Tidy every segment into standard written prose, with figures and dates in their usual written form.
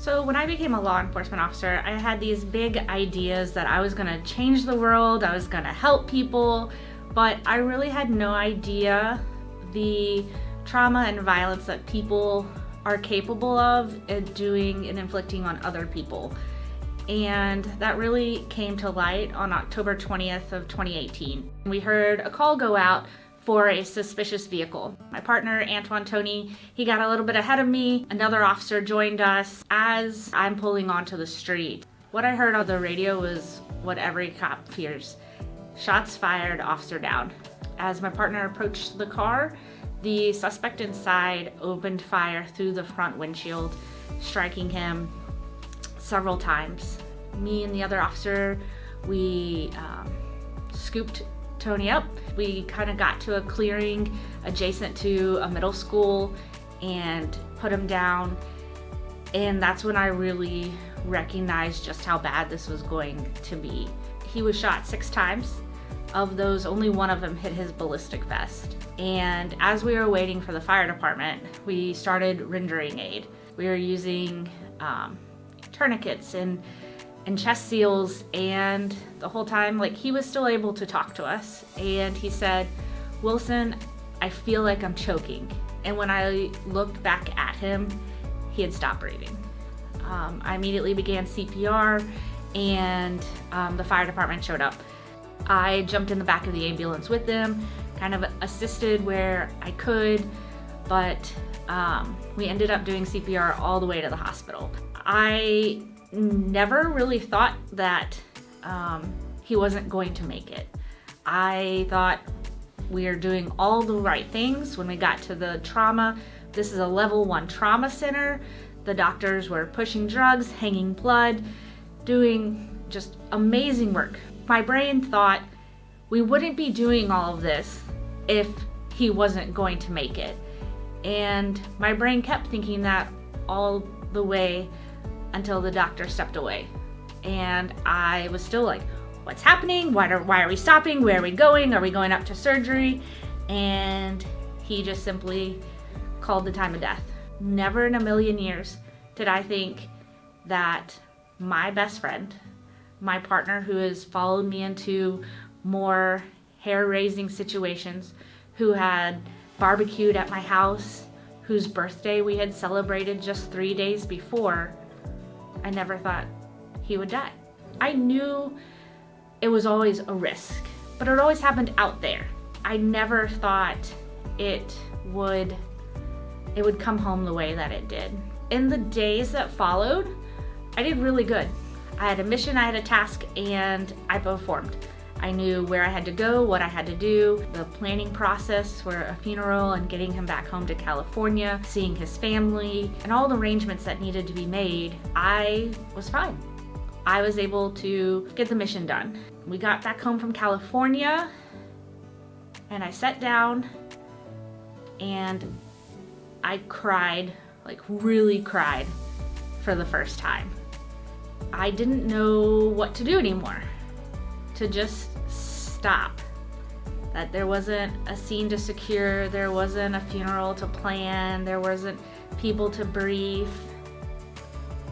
So when I became a law enforcement officer, I had these big ideas that I was going to change the world, I was going to help people, but I really had no idea the trauma and violence that people are capable of doing and inflicting on other people. And that really came to light on October 20th of 2018. We heard a call go out for a suspicious vehicle. My partner, Antoine Tony, he got a little bit ahead of me. Another officer joined us as I'm pulling onto the street. What I heard on the radio was what every cop fears. Shots fired, officer down. As my partner approached the car, the suspect inside opened fire through the front windshield, striking him several times. Me and the other officer, we scooped Tony up. We kind of got to a clearing adjacent to a middle school and put him down. And that's when I really recognized just how bad this was going to be. He was shot 6 times. Of those, only one of them hit his ballistic vest. And as we were waiting for the fire department, we started rendering aid. We were using tourniquets and chest seals, and the whole time, he was still able to talk to us. And he said, "Wilson, I feel like I'm choking." And when I looked back at him, he had stopped breathing. I immediately began CPR, and the fire department showed up. I jumped in the back of the ambulance with them, kind of assisted where I could, but we ended up doing CPR all the way to the hospital. I never really thought that he wasn't going to make it. I thought we were doing all the right things. When we got to the trauma, this is a level 1 trauma center. The doctors were pushing drugs, hanging blood, doing just amazing work. My brain thought we wouldn't be doing all of this if he wasn't going to make it. And my brain kept thinking that all the way until the doctor stepped away. And I was still like, what's happening? Why are we stopping? Where are we going? Are we going up to surgery? And he just simply called the time of death. Never in a million years did I think that my best friend, my partner who has followed me into more hair-raising situations, who had barbecued at my house, whose birthday we had celebrated just 3 days before, I never thought he would die. I knew it was always a risk, but it always happened out there. I never thought it would come home the way that it did. In the days that followed, I did really good. I had a mission, I had a task, and I performed. I knew where I had to go, what I had to do, the planning process for a funeral and getting him back home to California, seeing his family, and all the arrangements that needed to be made. I was fine. I was able to get the mission done. We got back home from California, and I sat down, and I cried, really cried for the first time. I didn't know what to do anymore, to just stop. That there wasn't a scene to secure, there wasn't a funeral to plan, there wasn't people to brief.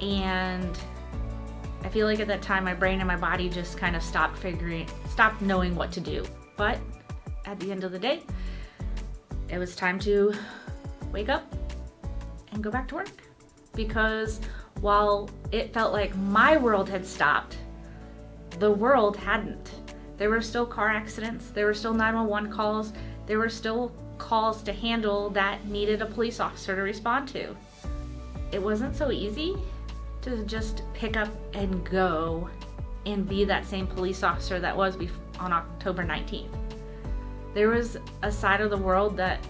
And I feel like at that time my brain and my body just kind of stopped knowing what to do. But at the end of the day, it was time to wake up and go back to work. Because while it felt like my world had stopped, the world hadn't. There were still car accidents, there were still 911 calls, there were still calls to handle that needed a police officer to respond to. It wasn't so easy to just pick up and go and be that same police officer that was on October 19th. There was a side of the world that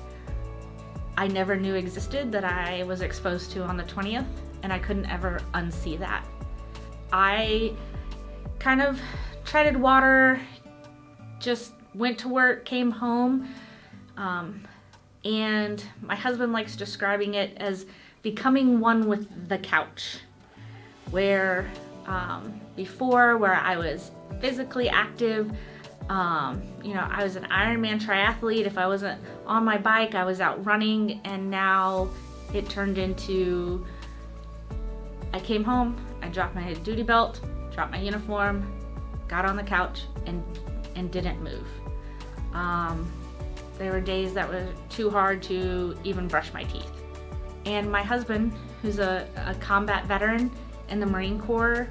I never knew existed that I was exposed to on the 20th, and I couldn't ever unsee that. I kind of treaded water, just went to work, came home, and my husband likes describing it as becoming one with the couch, where before, where I was physically active, I was an Ironman triathlete. If I wasn't on my bike, I was out running, and now it turned into I came home, I dropped my duty belt, dropped my uniform, got on the couch, and didn't move. There were days that were too hard to even brush my teeth. And my husband, who's a combat veteran in the Marine Corps,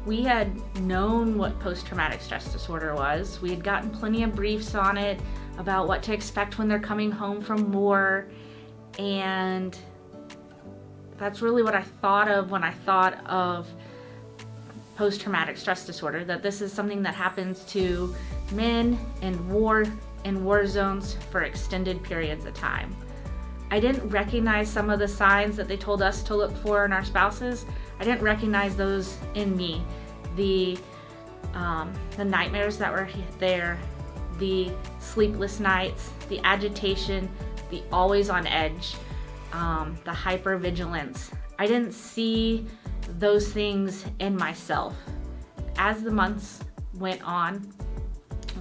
we had known what post-traumatic stress disorder was. We had gotten plenty of briefs on it about what to expect when they're coming home from war. And that's really what I thought of when I thought of post-traumatic stress disorder, that this is something that happens to men in war zones for extended periods of time. I didn't recognize some of the signs that they told us to look for in our spouses. I didn't recognize those in me. The nightmares that were there, the sleepless nights, the agitation, the always on edge, the hypervigilance. I didn't see those things in myself. As the months went on,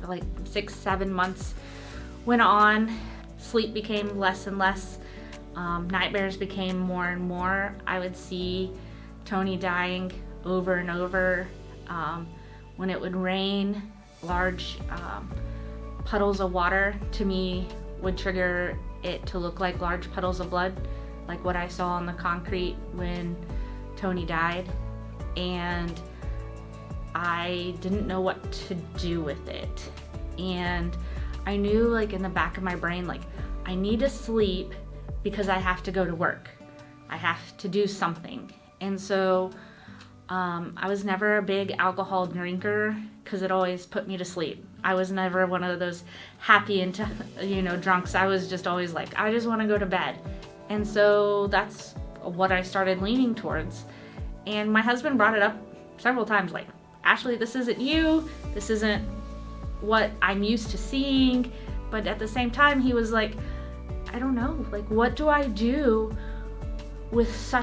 like 6-7 months went on, sleep became less and less, nightmares became more and more. I would see Tony dying over and over. When it would rain, large puddles of water to me would trigger it to look like large puddles of blood, like what I saw on the concrete when Tony died. And I didn't know what to do with it. And I knew, like, in the back of my brain, like, I need to sleep because I have to go to work. I have to do something. And so I was never a big alcohol drinker because it always put me to sleep. I was never one of those happy and drunks. I was just always like, I just want to go to bed. And so that's what I started leaning towards. And my husband brought it up several times, like, Ashley, this isn't you. This isn't what I'm used to seeing. But at the same time, he was like, I don't know, like, what do I do with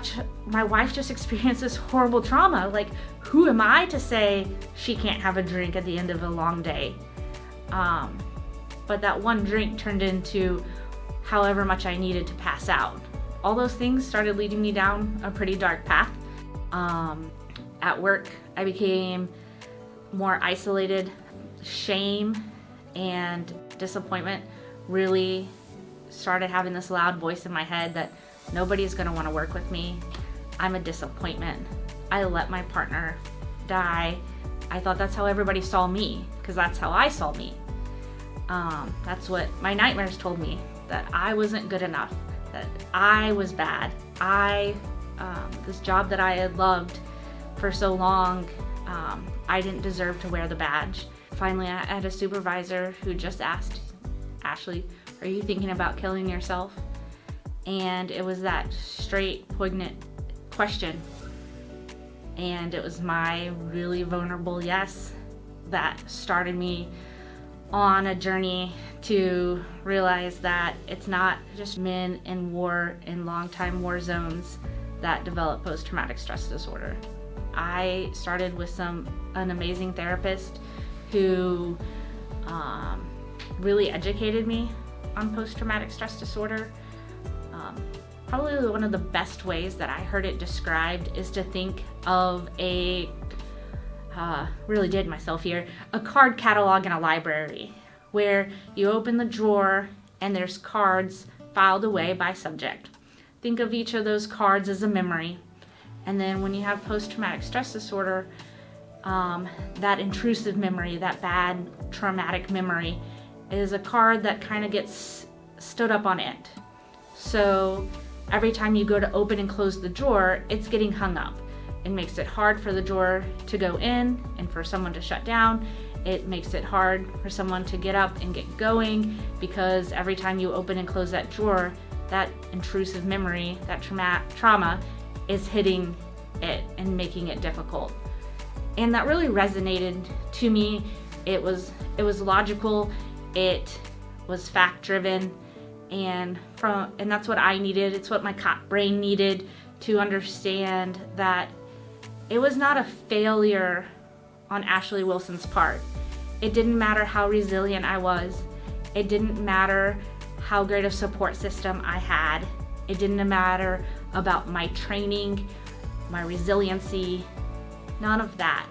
my wife just experienced this horrible trauma? Like, who am I to say she can't have a drink at the end of a long day? But that one drink turned into however much I needed to pass out. All those things started leading me down a pretty dark path. At work, I became more isolated. Shame and disappointment really started having this loud voice in my head that nobody's going to want to work with me. I'm a disappointment. I let my partner die. I thought that's how everybody saw me, because that's how I saw me. That's what my nightmares told me, that I wasn't good enough, that I was bad. This job that I had loved for so long, I didn't deserve to wear the badge. Finally, I had a supervisor who just asked, Ashley, are you thinking about killing yourself? And it was that straight, poignant question. And it was my really vulnerable yes that started me on a journey to realize that it's not just men in war, in long-time war zones, that develop post-traumatic stress disorder. I started with an amazing therapist who really educated me on post-traumatic stress disorder. Probably one of the best ways that I heard it described is to think of really did myself here, a card catalog in a library where you open the drawer and there's cards filed away by subject. Think of each of those cards as a memory. And then when you have post-traumatic stress disorder, that intrusive memory, that bad traumatic memory, is a card that kind of gets stood up on end. So every time you go to open and close the drawer, it's getting hung up. It makes it hard for the drawer to go in and for someone to shut down. It makes it hard for someone to get up and get going, because every time you open and close that drawer, that intrusive memory, that trauma is hitting it and making it difficult. And that really resonated to me. It was logical, it was fact-driven, and that's what I needed. It's what my cop brain needed to understand that it was not a failure on Ashley Wilson's part. It didn't matter how resilient I was. It didn't matter how great of support system I had. It didn't matter about my training, my resiliency, none of that.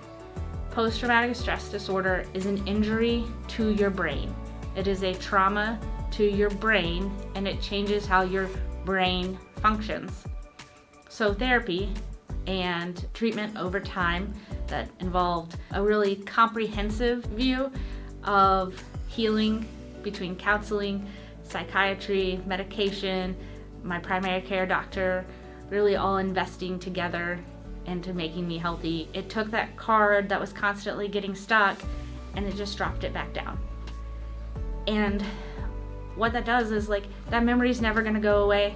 Post-traumatic stress disorder is an injury to your brain. It is a trauma to your brain, and it changes how your brain functions. So therapy and treatment over time that involved a really comprehensive view of healing between counseling, psychiatry, medication, my primary care doctor, really all investing together into making me healthy. It took that card that was constantly getting stuck and it just dropped it back down. And what that does is, like, that memory's never gonna go away.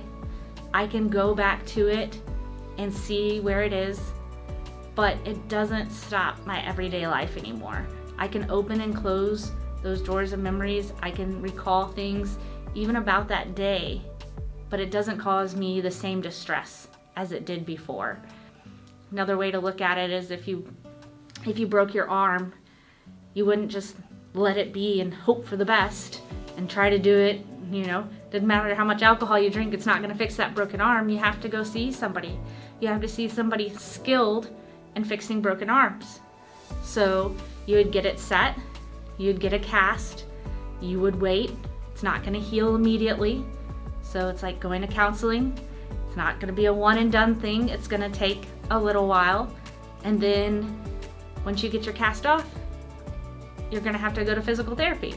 I can go back to it and see where it is, but it doesn't stop my everyday life anymore. I can open and close those doors of memories. I can recall things even about that day, but it doesn't cause me the same distress as it did before. Another way to look at it is if you broke your arm, you wouldn't just let it be and hope for the best and try to do it, doesn't matter how much alcohol you drink, it's not gonna fix that broken arm. You have to go see somebody. You have to see somebody skilled in fixing broken arms. So you would get it set, you'd get a cast, you would wait. It's not gonna heal immediately. So it's like going to counseling. It's not gonna be a one and done thing. It's gonna take a little while. And then once you get your cast off, you're gonna have to go to physical therapy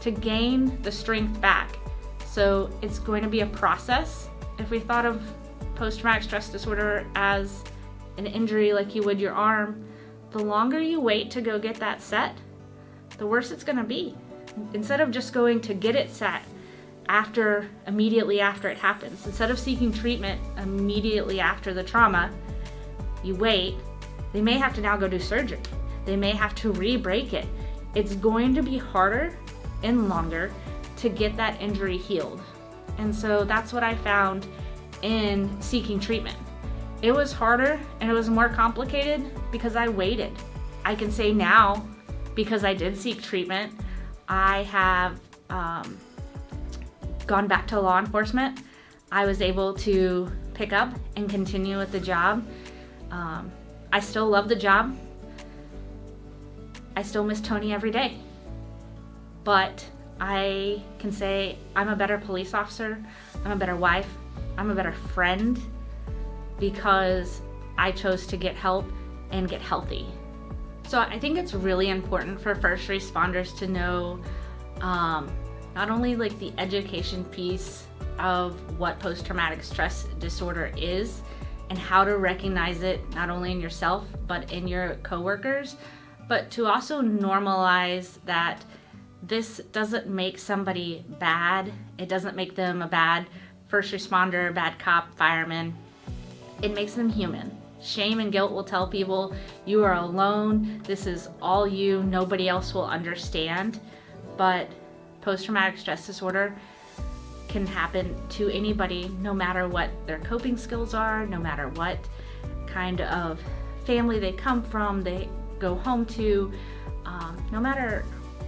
to gain the strength back. So it's going to be a process. If we thought of post-traumatic stress disorder as an injury like you would your arm, the longer you wait to go get that set, the worse it's gonna be. Instead of just going to get it set immediately after it happens, instead of seeking treatment immediately after the trauma, you wait. They may have to now go do surgery. They may have to re-break it. It's going to be harder and longer to get that injury healed. And so that's what I found in seeking treatment. It was harder and it was more complicated because I waited. I can say now, because I did seek treatment, I have gone back to law enforcement. I was able to pick up and continue with the job. I still love the job. I still miss Tony every day. But I can say I'm a better police officer, I'm a better wife, I'm a better friend because I chose to get help and get healthy. So I think it's really important for first responders to know not only like the education piece of what post-traumatic stress disorder is and how to recognize it not only in yourself but in your coworkers, but to also normalize that this doesn't make somebody bad. It doesn't make them a bad first responder, bad cop, fireman. It makes them human. Shame and guilt will tell people you are alone. This is all you. Nobody else will understand. But post-traumatic stress disorder can happen to anybody, no matter what their coping skills are, no matter what kind of family they come from, they go home to, no matter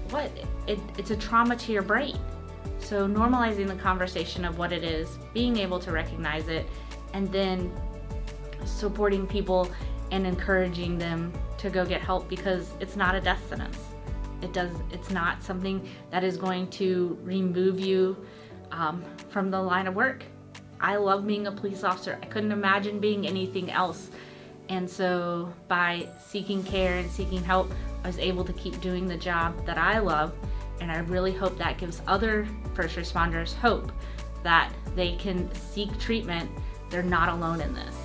what, it's a trauma to your brain. So normalizing the conversation of what it is, being able to recognize it, and then supporting people and encouraging them to go get help, because it's not a death sentence. It's not something that is going to remove you from the line of work. I love being a police officer. I couldn't imagine being anything else. And so by seeking care and seeking help, I was able to keep doing the job that I love. And I really hope that gives other first responders hope that they can seek treatment. They're not alone in this.